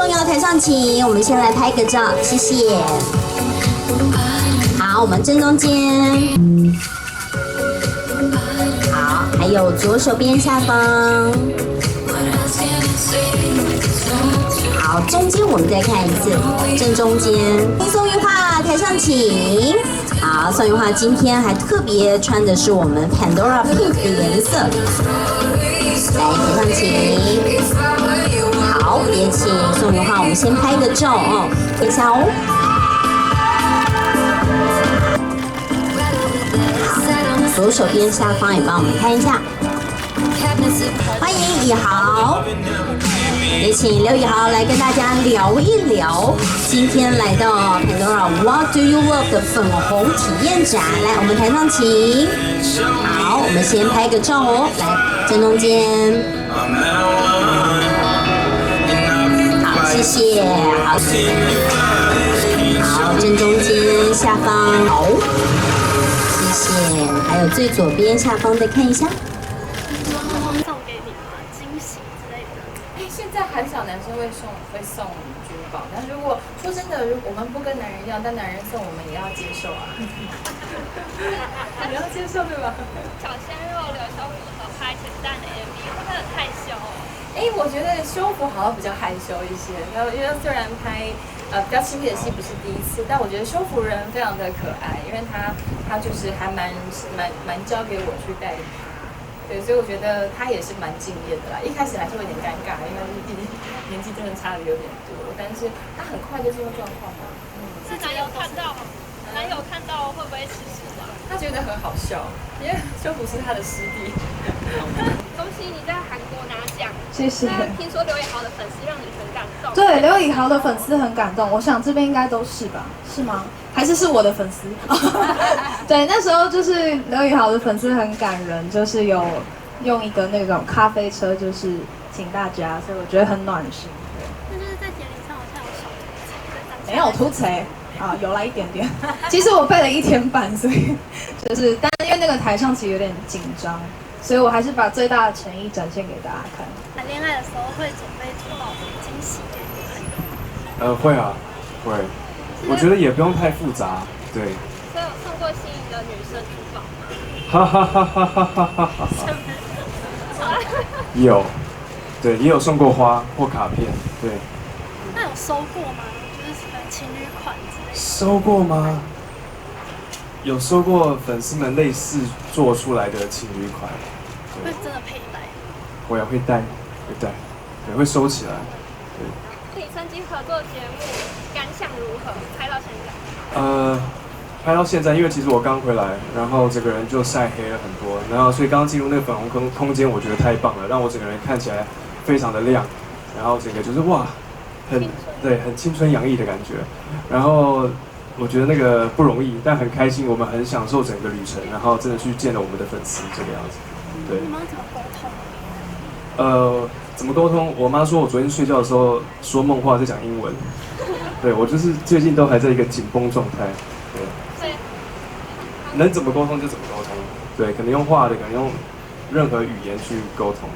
宋瑶台上请，我们先来拍个照，谢谢。好，我们正中间。好，还有左手边下方。好，中间我们再看一次，正中间。宋玉化台上请。好，宋玉化今天还特别穿的是我们 Pandora Pink 的颜色。来，台上请。好，也请宋玉化，我们先拍个照哦，等一下哦。好，左手边下方也帮我们看一下。欢迎以豪。也请刘以豪来跟大家聊一聊，今天来到 Pandora What Do You Love 的粉红体验展，来，我们台上请。好，我们先拍个照哦，来，正中间。好，谢谢。好，正中间下方。好，谢谢。还有最左边下方的看一下。现在很少男生会送珠宝，但如果说真的，如果我们不跟男人一样，但男人送我们也要接受啊。你要接受对吧？小鲜肉刘修福合拍全蛋的 MV， 会不会很害羞？我觉得修福好像比较害羞一些，因为虽然拍比较亲密的戏不是第一次，但我觉得修福人非常的可爱，因为他就是还蛮交给我去带他。对，所以我觉得他也是蛮敬业的啦。一开始还是会有点尴尬，因为毕竟年纪真的差的有点多，但是他很快就进入状况了。是男友看到会不会吃醋啊？他觉得很好笑，因为修福是他的师弟。恭喜你在韩国拿奖，谢谢。那听说刘以豪的粉丝让你很感动。对，刘以豪的粉丝很感动，我想这边应该都是吧？是吗？还是我的粉丝？对，那时候就是刘以豪的粉丝很感人，就是有用一个那种咖啡车，就是请大家，所以我觉得很暖心。那就是在典礼上好像有小凸槌，没有凸槌啊，有来一点点。其实我背了1天半，所以就是，但因为那个台上其实有点紧张，所以我还是把最大的诚意展现给大家看。谈恋爱的时候会准备珠宝惊喜给女朋友？会啊，会。我觉得也不用太复杂，对。所以有送过心仪的女生珠宝吗？哈哈哈哈哈哈哈！有，对，也有送过花或卡片，对。那有收过吗？就是情侣款之类的。收过吗？有收过粉丝们类似做出来的情侣款，会真的佩戴？我也会戴，对，会收起来，对。跟你曾经合作节目，感想如何？拍到现在？拍到现在，因为其实我刚回来，然后整个人就晒黑了很多，然后所以刚刚进入那个粉红空间，我觉得太棒了，让我整个人看起来非常的亮，然后整个就是哇，很青春洋溢的感觉，然后我觉得那个不容易，但很开心，我们很享受整个旅程，然后真的去见了我们的粉丝这个样子，对。你们怎么沟通？怎么沟通？我妈说我昨天睡觉的时候说梦话在讲英文，对我就是最近都还在一个紧绷状态，对。能怎么沟通就怎么沟通，对，可能用话的，可能用任何语言去沟通。